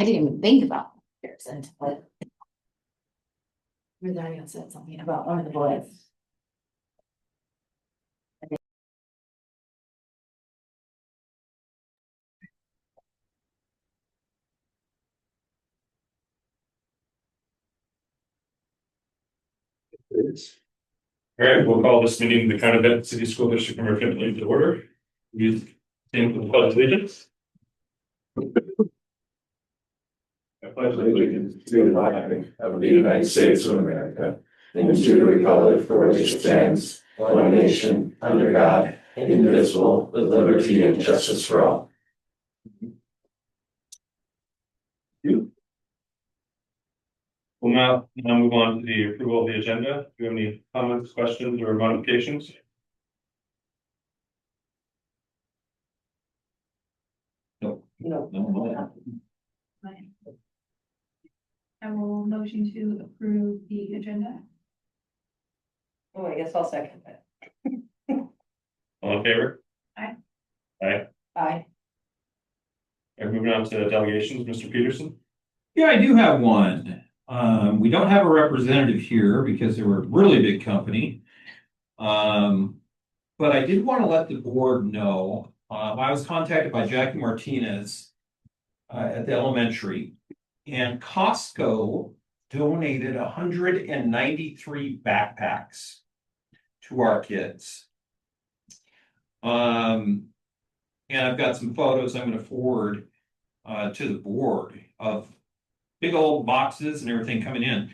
I didn't even think about theirs until. Rosario said something about one of the boys. All right, we'll call this meeting the Conneaut City School District number 15 to order. We stand for the pledge of allegiance. I pledge allegiance to the flag of the United States of America and to the republic for which it stands, one nation, under God, indivisible, with liberty and justice for all. We'll now move on to the approval of the agenda. Do you have any comments, questions, or modifications? No. I will motion to approve the agenda. Oh, I guess I'll second that. All in favor? Aye. Aye. Aye. And moving on to delegations, Mr. Peterson. Yeah, I do have one. We don't have a representative here because they were a really big company. But I did want to let the board know, I was contacted by Jackie Martinez at the elementary, and Costco donated 193 backpacks to our kids. And I've got some photos I'm going to forward to the board of big old boxes and everything coming in.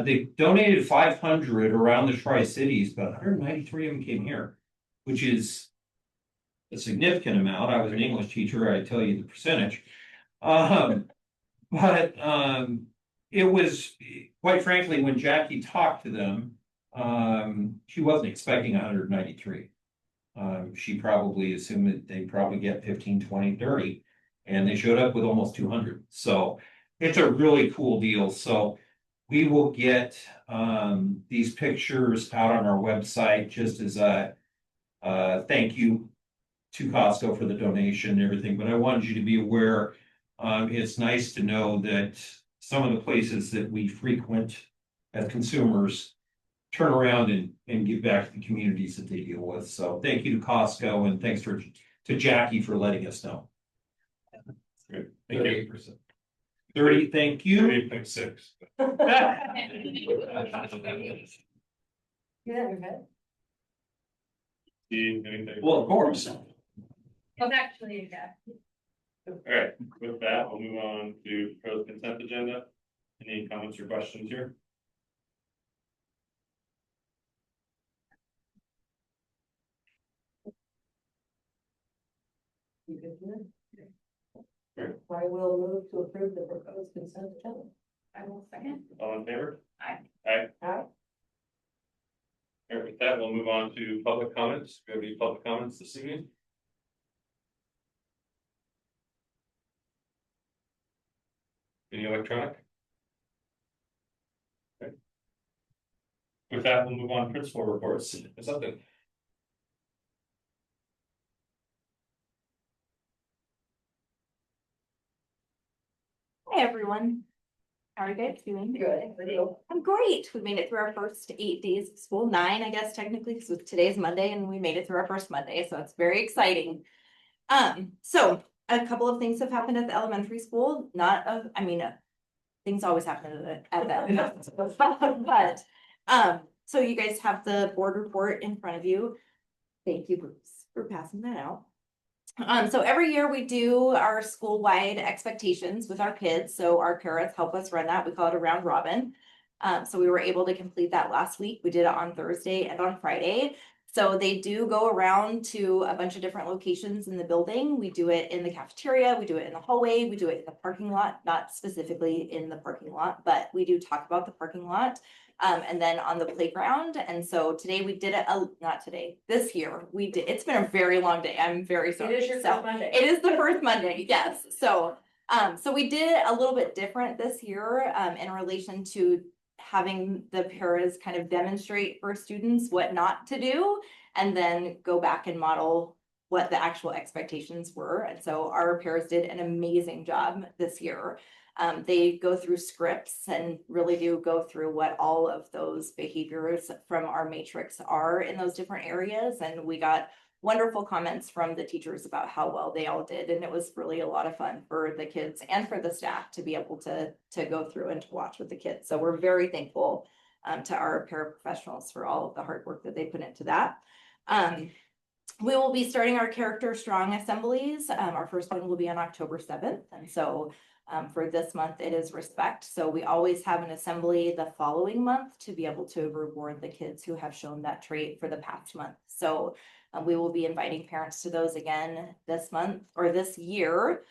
They donated 500 around the Tri-Cities, but 193 of them came here, which is a significant amount. I was an English teacher, I tell you the percentage. But it was, quite frankly, when Jackie talked to them, she wasn't expecting 193. She probably assumed that they'd probably get 15, 20, 30, and they showed up with almost 200. So it's a really cool deal. So we will get these pictures out on our website just as a thank you to Costco for the donation and everything. But I wanted you to be aware, it's nice to know that some of the places that we frequent as consumers turn around and give back to the communities that they deal with. So thank you to Costco, and thanks to Jackie for letting us know. Good. Thank you. 30, thank you. 38.6. You have your head? Anything? Well, of course. Well, actually, yeah. All right, with that, we'll move on to proposed consent agenda. Any comments or questions here? You good with it? Sure. I will move to approve the proposed consent agenda. I will second. All in favor? Aye. Aye. Aye. All right, with that, we'll move on to public comments. Do we have any public comments this evening? Any electronic? Okay. With that, we'll move on to principal reports. Is something? Hi, everyone. How are you guys doing? Good. Video. I'm great. We made it through our first 8 days of school, 9, I guess, technically, because today's Monday and we made it through our first Monday. So it's very exciting. So a couple of things have happened at the elementary school. Things always happen at the elementary school. But, so you guys have the board report in front of you. Thank you, Bruce, for passing that out. So every year we do our school-wide expectations with our kids. So our parents help us run that. We call it a round robin. So we were able to complete that last week. We did it on Thursday and on Friday. So they do go around to a bunch of different locations in the building. We do it in the cafeteria, we do it in the hallway, we do it in the parking lot, not specifically in the parking lot, but we do talk about the parking lot. And then on the playground. And so today we did it, not today, this year we did, it's been a very long day. I'm very sorry. It is your first Monday. It is the first Monday, yes. So we did it a little bit different this year, in relation to having the paras kind of demonstrate for students what not to do, and then go back and model what the actual expectations were. And so our paras did an amazing job this year. They go through scripts and really do go through what all of those behaviors from our matrix are in those different areas. And we got wonderful comments from the teachers about how well they all did. And it was really a lot of fun for the kids and for the staff to be able to go through and to watch with the kids. So we're very thankful to our paraprofessionals for all of the hard work that they put into that. We will be starting our Character Strong assemblies. Our first one will be on October 7th. And so for this month, it is Respect. So we always have an assembly the following month to be able to reward the kids who have shown that trait for the past month. So we will be inviting parents to those again this month or this year,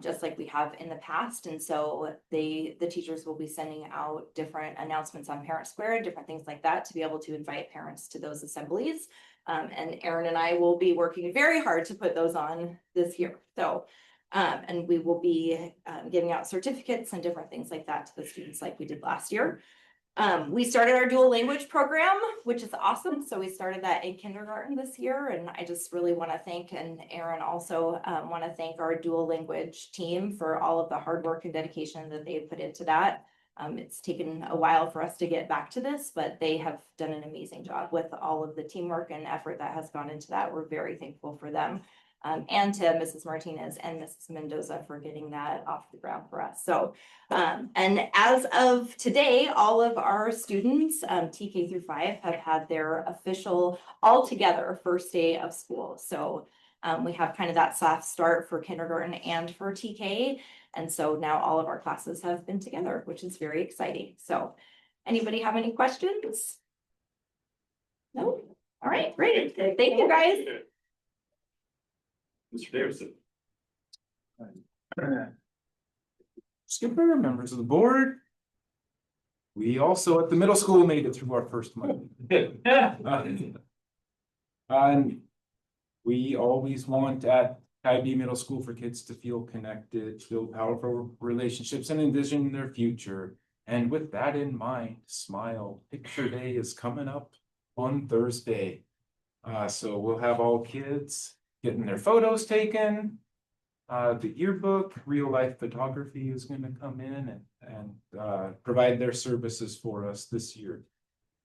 just like we have in the past. And so the teachers will be sending out different announcements on Parent Square and different things like that to be able to invite parents to those assemblies. And Erin and I will be working very hard to put those on this year. So and we will be giving out certificates and different things like that to the students like we did last year. We started our dual language program, which is awesome. So we started that in kindergarten this year. And I just really want to thank, and Erin also want to thank our dual language team for all of the hard work and dedication that they put into that. It's taken a while for us to get back to this, but they have done an amazing job with all of the teamwork and effort that has gone into that. We're very thankful for them. And to Mrs. Martinez and Mrs. Mendoza for getting that off the ground for us. So, and as of today, all of our students, TK through 5, have had their official all together first day of school. So we have kind of that soft start for kindergarten and for TK. And so now all of our classes have been together, which is very exciting. So anybody have any questions? No? All right, great. Thank you, guys. Mr. Davidson. Skipper, members of the board. We also at the middle school made it through our first month. And we always want at IB Middle School for kids to feel connected, build powerful relationships, and envision their future. And with that in mind, Smile Picture Day is coming up on Thursday. So we'll have all kids getting their photos taken. The yearbook, real life photography is going to come in and provide their services for us this year.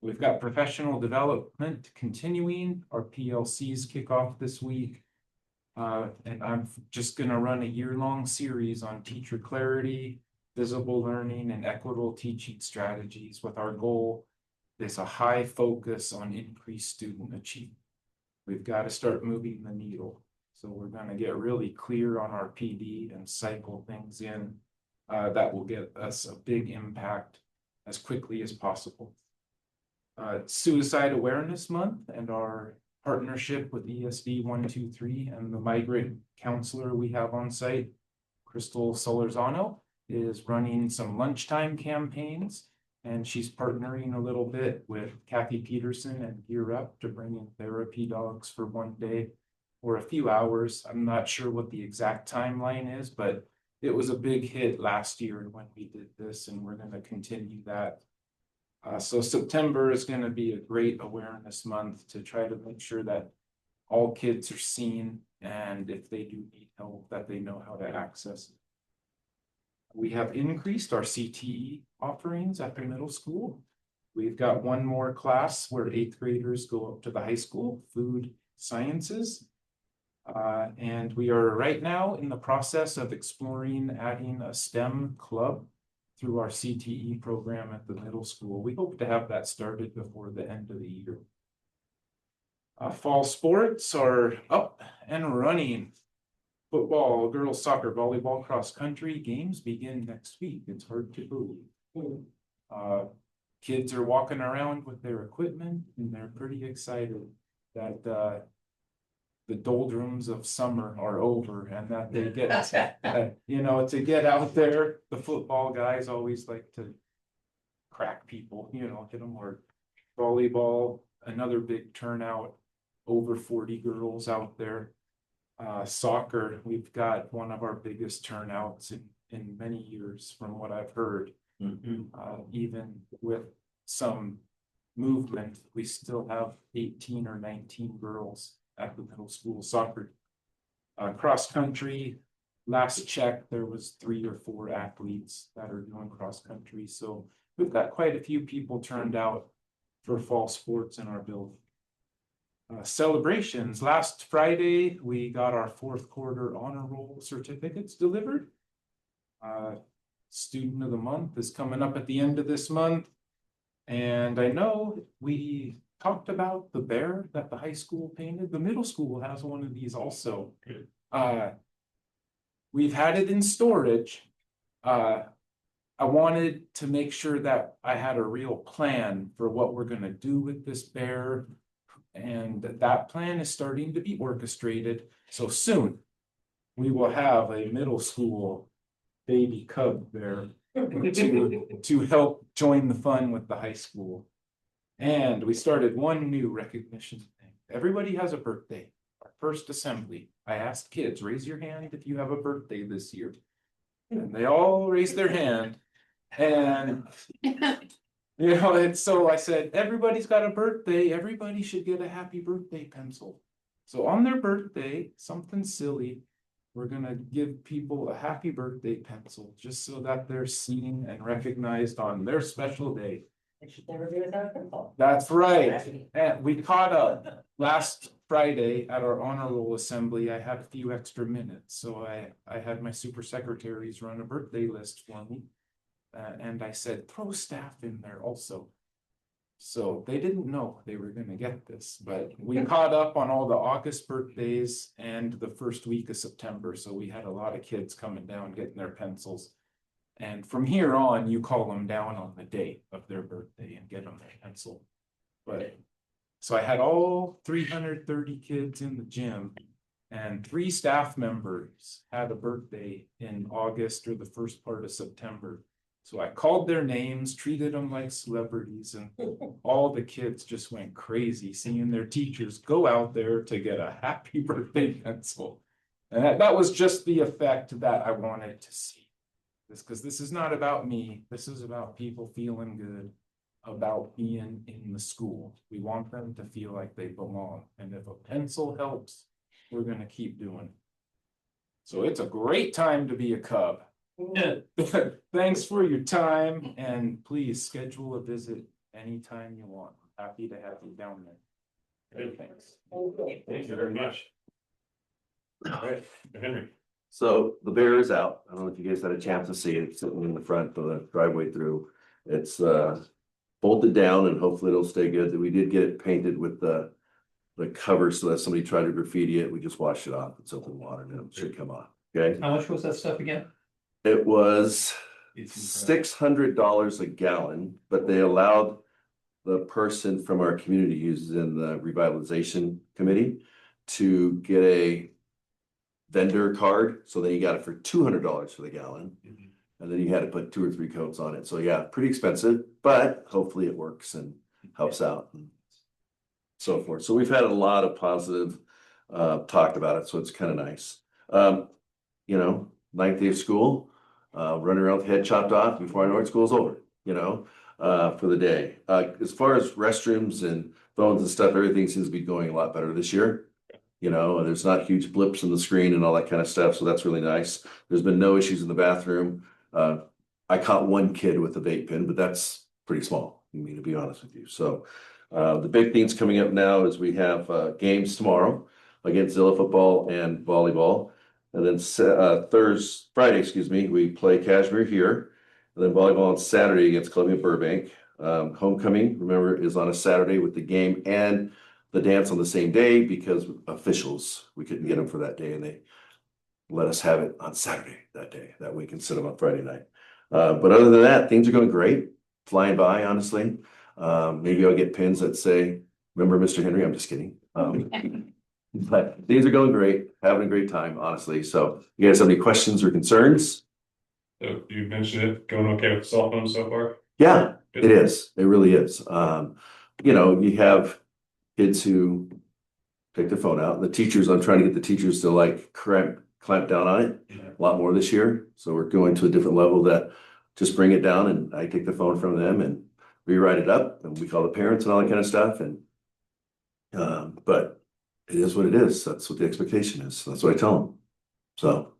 We've got professional development continuing. Our PLCs kick off this week. And I'm just going to run a year-long series on teacher clarity, visible learning, and equitable teaching strategies with our goal is a high focus on increased student achievement. We've got to start moving the needle. So we're going to get really clear on our PD and cycle things in that will get us a big impact as quickly as possible. Suicide Awareness Month and our partnership with ESD 123 and the migrant counselor we have on site, Crystal Solorzano, is running some lunchtime campaigns. And she's partnering a little bit with Kathy Peterson and Gear Up to bring in therapy dogs for one day or a few hours. I'm not sure what the exact timeline is, but it was a big hit last year when we did this, and we're going to continue that. So September is going to be a great awareness month to try to make sure that all kids are seen, and if they do need help, that they know how to access it. We have increased our CTE offerings at the middle school. We've got one more class where 8th graders go up to the high school, food sciences. And we are right now in the process of exploring adding a STEM club through our CTE program at the middle school. We hope to have that started before the end of the year. Fall sports are up and running. Football, girls soccer, volleyball, cross country games begin next week. It's hard to believe. Kids are walking around with their equipment and they're pretty excited that the doldrums of summer are over and that they get, you know, to get out there. The football guys always like to crack people, you know, hit them hard. Volleyball, another big turnout, over 40 girls out there. Soccer, we've got one of our biggest turnouts in many years from what I've heard. Even with some movement, we still have 18 or 19 girls at the middle school soccer. Cross country, last check, there was 3 or 4 athletes that are doing cross country, so we've got quite a few people turned out for fall sports in our building. Celebrations, last Friday, we got our 4th quarter honor roll certificates delivered. Student of the month is coming up at the end of this month. And I know we talked about the bear that the high school painted. The middle school has one of these also. We've had it in storage. I wanted to make sure that I had a real plan for what we're gonna do with this bear. And that plan is starting to be orchestrated. So soon we will have a middle school baby cub bear to help join the fun with the high school. And we started one new recognition thing. Everybody has a birthday. Our first assembly, I asked kids, raise your hand if you have a birthday this year. And they all raised their hand. And and so I said, everybody's got a birthday, everybody should get a happy birthday pencil. So on their birthday, something silly, we're gonna give people a happy birthday pencil, just so that they're seen and recognized on their special day. It should never be without a pencil. That's right. And we caught up last Friday at our honor roll assembly. I had a few extra minutes, so I had my super secretaries run a birthday list for me. And I said, throw staff in there also. So they didn't know they were gonna get this, but we caught up on all the August birthdays and the first week of September. So we had a lot of kids coming down, getting their pencils. And from here on, you call them down on the day of their birthday and get them their pencil. But so I had all 330 kids in the gym, and 3 staff members had a birthday in August or the first part of September. So I called their names, treated them like celebrities, and all the kids just went crazy seeing their teachers go out there to get a happy birthday pencil. And that was just the effect that I wanted to see. Because this is not about me, this is about people feeling good about being in the school. We want them to feel like they belong. And if a pencil helps, we're gonna keep doing it. So it's a great time to be a Cub. Thanks for your time, and please schedule a visit anytime you want. Happy to have you down there. Thanks. Thank you very much. All right. Henry. So the bear is out. I don't know if you guys had a chance to see it sitting in the front of the driveway through. It's bolted down and hopefully it'll stay good. We did get it painted with the cover so that somebody tried to graffiti it. We just washed it off. It's open water and it should come off. Okay. How much was that stuff again? It was $600 a gallon, but they allowed the person from our community who's in the revitalization committee to get a vendor card. So then you got it for $200 for the gallon. And then you had to put 2 or 3 coats on it. So yeah, pretty expensive, but hopefully it works and helps out and so forth. So we've had a lot of positive talk about it. So it's kind of nice. 9th day of school, running around with the head chopped off before I know it, school's over, for the day. As far as restrooms and phones and stuff, everything seems to be going a lot better this year. There's not huge blips in the screen and all that kind of stuff. So that's really nice. There's been no issues in the bathroom. I caught one kid with a vape pen, but that's pretty small, to be honest with you. So the big things coming up now is we have games tomorrow against Zilla football and volleyball. And then Friday, we play Cashmere here. And then volleyball on Saturday against Columbia Burbank. Homecoming, remember, is on a Saturday with the game and the dance on the same day because officials, we couldn't get them for that day and they let us have it on Saturday that day, that we can sit them on Friday night. But other than that, things are going great, flying by, honestly. Maybe I'll get pins that say, remember Mr. Henry? I'm just kidding. But things are going great, having a great time, honestly. So you guys have any questions or concerns? So you mentioned it going okay with cell phones so far? Yeah, it is. It really is. You have kids who take their phone out. The teachers, I'm trying to get the teachers to clamp down on it a lot more this year. So we're going to a different level that just bring it down and I take the phone from them and rewrite it up and we call the parents and all that kind of stuff. And but it is what it is. That's what the expectation is. That's what I tell them. So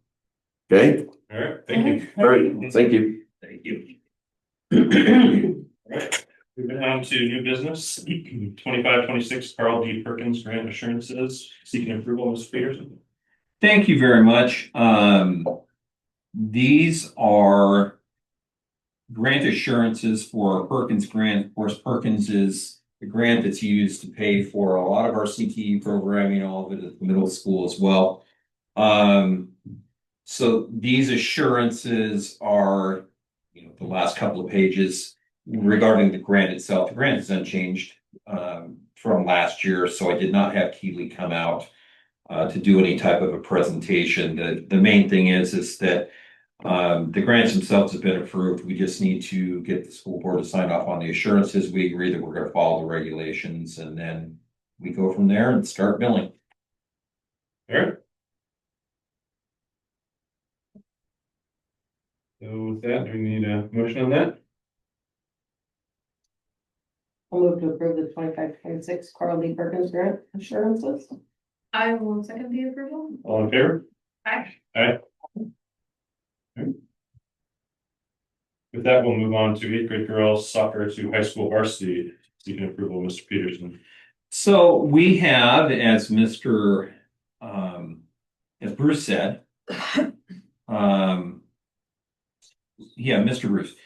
Okay, All right, thank you. all right, thank you. Thank you. All right, moving on to new business, 25-26 Carl D. Perkins grant assurances, seeking approval, Mr. Peterson. Thank you very much. These are grant assurances for Perkins grant. Of course, Perkins is the grant that's used to pay for a lot of our CTE programming, all of it at the middle school as well. So these assurances are, the last couple of pages regarding the grant itself. The grant is unchanged from last year, so I did not have Keeley come out to do any type of a presentation. The main thing is that the grants themselves have been approved. We just need to get the school board to sign off on the assurances. We agree that we're going to follow the regulations, and then we go from there and start billing. All right. So with that, do we need a motion on that? I'll move to approve the 25-26 Carl D. Perkins grant assurances. I will second the approval. All in favor? Aye. Aye. With that, we'll move on to 8th grade girls soccer to high school varsity, seeking approval, Mr. Peterson. So we have, as Bruce said, Mr. Bruce,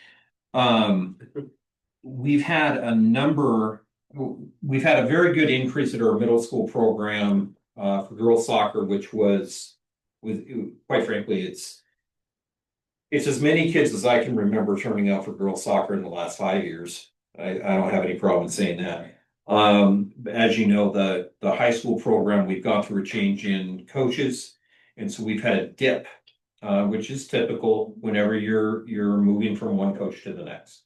we've had a very good increase at our middle school program for girls soccer, which was, quite frankly, it's as many kids as I can remember turning out for girls soccer in the last 5 years. I don't have any problem saying that. As you know, the high school program, we've gone through a change in coaches, and so we've had a dip, which is typical whenever you're moving from one coach to the next.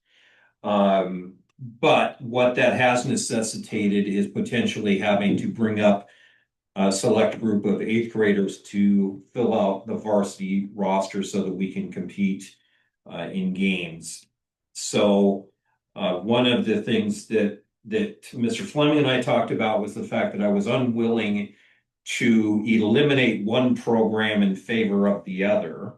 But what that has necessitated is potentially having to bring up a select group of 8th graders to fill out the varsity roster so that we can compete in games. So one of the things that Mr. Fleming and I talked about was the fact that I was unwilling to eliminate one program in favor of the other.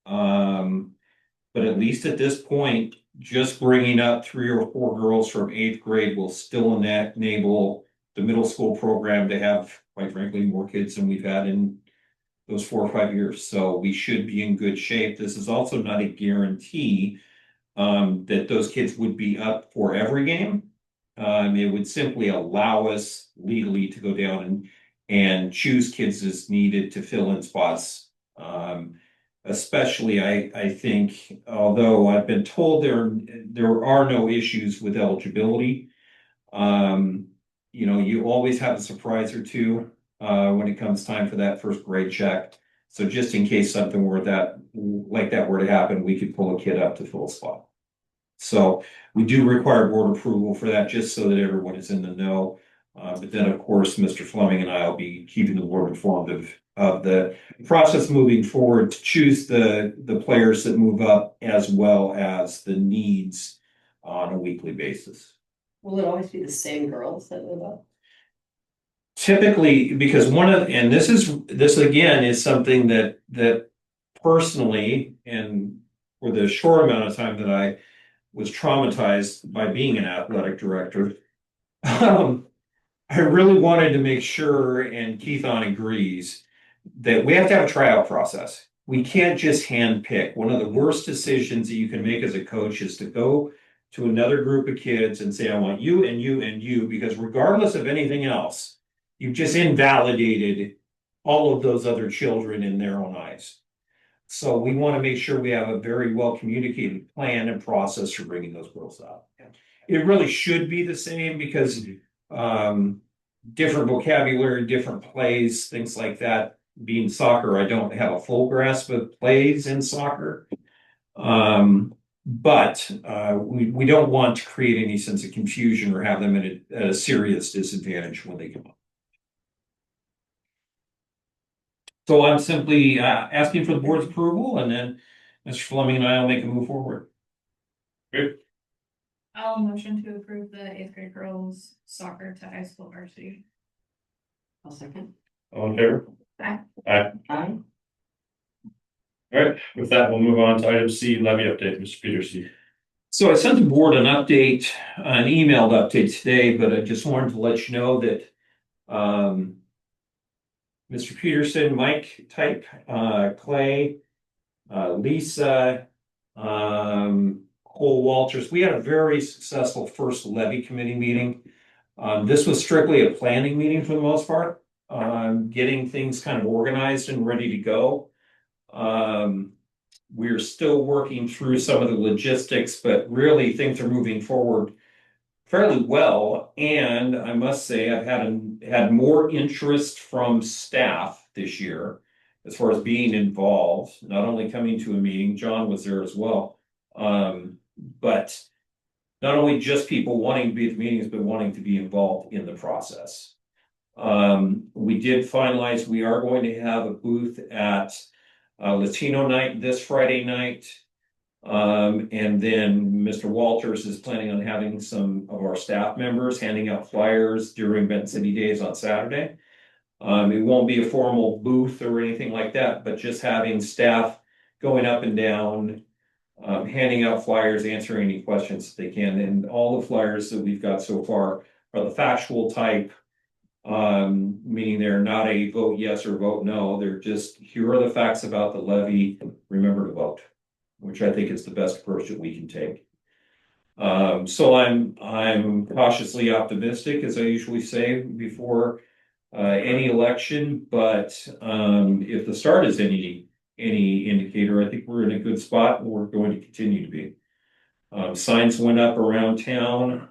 But at least at this point, just bringing up 3 or 4 girls from 8th grade will still enable the middle school program to have, quite frankly, more kids than we've had in those 4 or 5 years. So we should be in good shape. This is also not a guarantee that those kids would be up for every game. It would simply allow us legally to go down and choose kids as needed to fill in spots. Especially, I think, although I've been told there are no issues with eligibility, you always have a surprise or two when it comes time for that first grade check. So just in case something like that were to happen, we could pull a kid up to fill a spot. So we do require board approval for that, just so that everyone is in the know. But then, of course, Mr. Fleming and I will be keeping the board informed of the process moving forward to choose the players that move up, as well as the needs on a weekly basis. Will it always be the same girls that move up? Typically, because this again is something that personally, and for the short amount of time that I was traumatized by being an athletic director, I really wanted to make sure, and Keithon agrees, that we have to have a tryout process. We can't just hand pick. One of the worst decisions that you can make as a coach is to go to another group of kids and say, I want you and you and you, because regardless of anything else, you've just invalidated all of those other children in their own eyes. So we want to make sure we have a very well communicated plan and process for bringing those girls up. It really should be the same, because different vocabulary, different plays, things like that. Being soccer, I don't have a full grasp of plays in soccer. But we don't want to create any sense of confusion or have them at a serious disadvantage when they come up. So I'm simply asking for the board's approval, and then Mr. Fleming and I will make a move forward. Great. I'll motion to approve the 8th grade girls soccer to high school varsity. I'll second. All in favor? Aye. Aye. Aye. All right, with that, we'll move on to item C, levy update, Mr. Peterson. So I sent the board an update, an emailed update today, but I just wanted to let you know that Mr. Peterson, Mike Type, Clay, Lisa, Cole Walters, we had a very successful first levy committee meeting. This was strictly a planning meeting for the most part, getting things kind of organized and ready to go. We're still working through some of the logistics, but really things are moving forward fairly well. And I must say, I've had more interest from staff this year as far as being involved, not only coming to a meeting, John was there as well. But not only just people wanting to be at the meetings, but wanting to be involved in the process. We did finalize, we are going to have a booth at Latino night this Friday night. And then Mr. Walters is planning on having some of our staff members handing out flyers during Benton City Days on Saturday. It won't be a formal booth or anything like that, but just having staff going up and down, handing out flyers, answering any questions that they can. And all the flyers that we've got so far are the factual type, meaning they're not a vote yes or vote no. They're just, here are the facts about the levy, remember to vote, which I think is the best approach that we can take. So I'm cautiously optimistic, as I usually say before any election, but if the start is any indicator, I think we're in a good spot and we're going to continue to be. Signs went up around town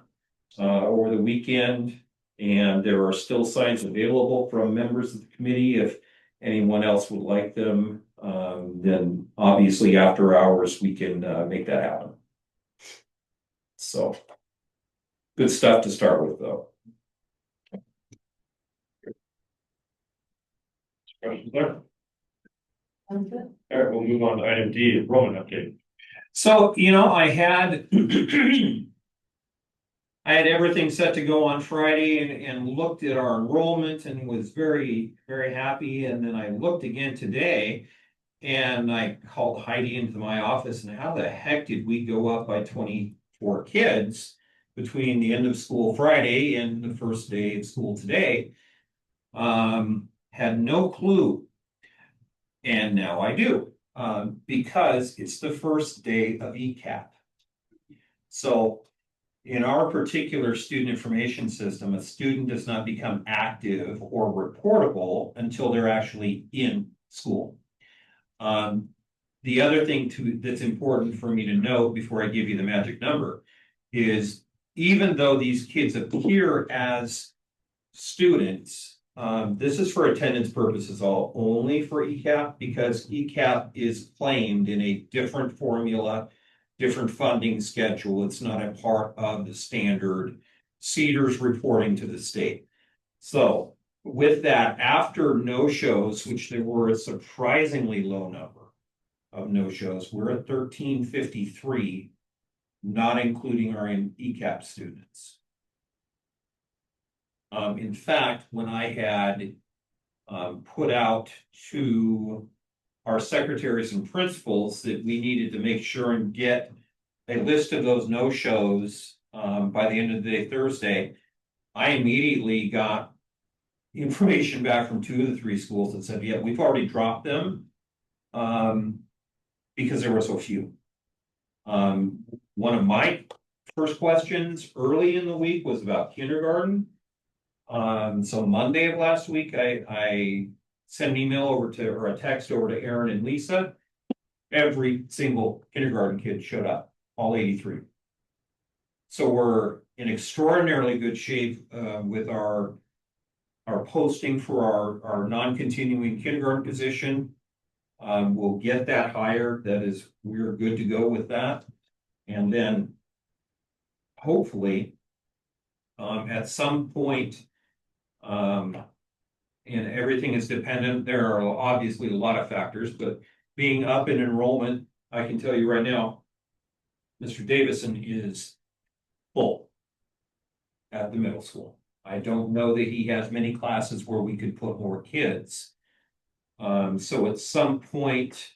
over the weekend, and there are still signs available from members of the committee if anyone else would like them. Then obviously after hours we can make that happen. So good stuff to start with, though. Questions there? Sounds good. All right, we'll move on to item D, enrollment update. So, I had I had everything set to go on Friday and looked at our enrollment and was very, very happy. And then I looked again today and I called Heidi into my office, and how the heck did we go up by 24 kids between the end of school Friday and the first day of school today? Had no clue. And now I do, because it's the first day of ECAP. So in our particular student information system, a student does not become active or reportable until they're actually in school. The other thing that's important for me to note before I give you the magic number is, even though these kids appear as students, this is for attendance purposes only for ECAP, because ECAP is claimed in a different formula, different funding schedule. It's not a part of the standard CEDARS reporting to the state. So with that, after no-shows, which there were a surprisingly low number of no-shows, we're at 1353, not including our ECAP students. In fact, when I had put out to our secretaries and principals that we needed to make sure and get a list of those no-shows by the end of the day Thursday, I immediately got information back from 2 of the 3 schools that said, yeah, we've already dropped them because there were so few. One of my first questions early in the week was about kindergarten. So Monday of last week, I sent an email over to, or a text over to Aaron and Lisa. Every single kindergarten kid showed up, all 83. So we're in extraordinarily good shape with our posting for our non-continuing kindergarten position. We'll get that hired. That is, we're good to go with that. And then hopefully at some point, and everything is dependent. There are obviously a lot of factors, but being up in enrollment, I can tell you right now, Mr. Davison is full at the middle school. I don't know that he has many classes where we could put more kids. So at some point,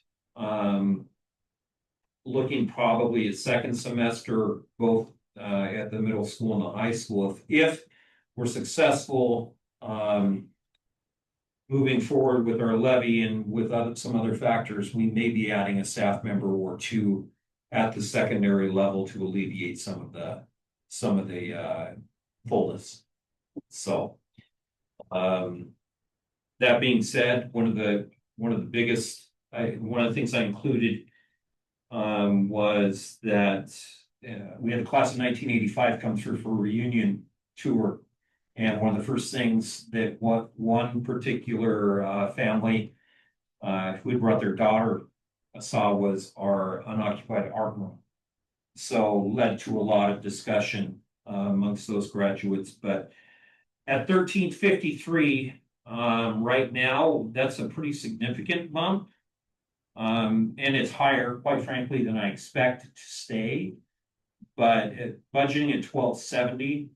Looking probably at second semester, both at the middle school and the high school, if we're successful moving forward with our levy and with some other factors, we may be adding a staff member or two at the secondary level to alleviate some of the fullness. So that being said, one of the biggest, one of the things I included was that we had a class of 1985 come through for a reunion tour. And one of the first things that one particular family who had brought their daughter saw was our unoccupied art room. So led to a lot of discussion amongst those graduates. But at 1353, right now, that's a pretty significant bump. And it's higher, quite frankly, than I expect to stay. But budgeting at 1270,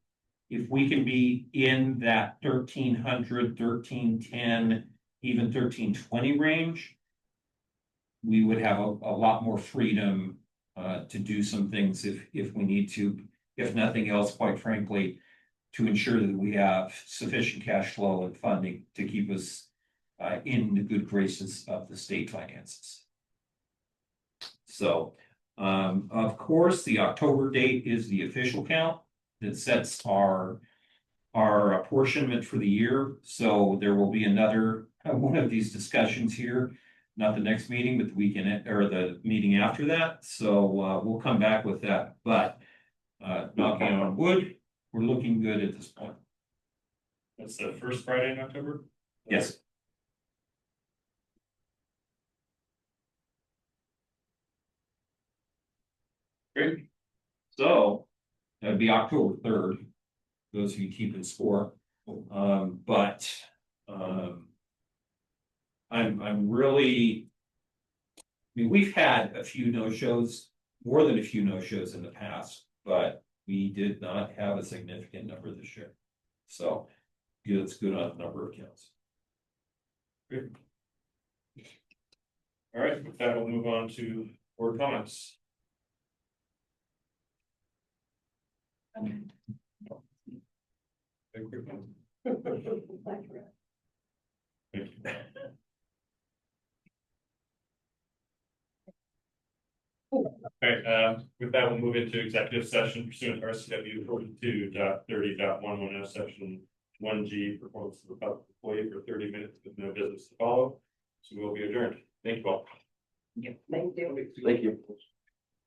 if we can be in that 1300, 1310, even 1320 range, we would have a lot more freedom to do some things if we need to, if nothing else, quite frankly, to ensure that we have sufficient cash flow and funding to keep us in the good graces of the state finances. So, of course, the October date is the official count that sets our apportionment for the year. So there will be another one of these discussions here, not the next meeting, but the weekend or the meeting after that. So we'll come back with that. But knocking on wood, we're looking good at this point. That's the first Friday in October? Yes. Great. So that'd be October 3rd. Those of you keeping score. I'm really, I mean, we've had a few no-shows, more than a few no-shows in the past, but we did not have a significant number this year. So it's good on a number of counts. Great. All right, with that, we'll move on to board comments. Thank you. Okay, with that, we'll move into executive session pursuant to RCW 42.30.11 section 1G, performance of the public employee for 30 minutes with no business to follow. So we'll be adjourned. Thank you all. Thank you. Thank you.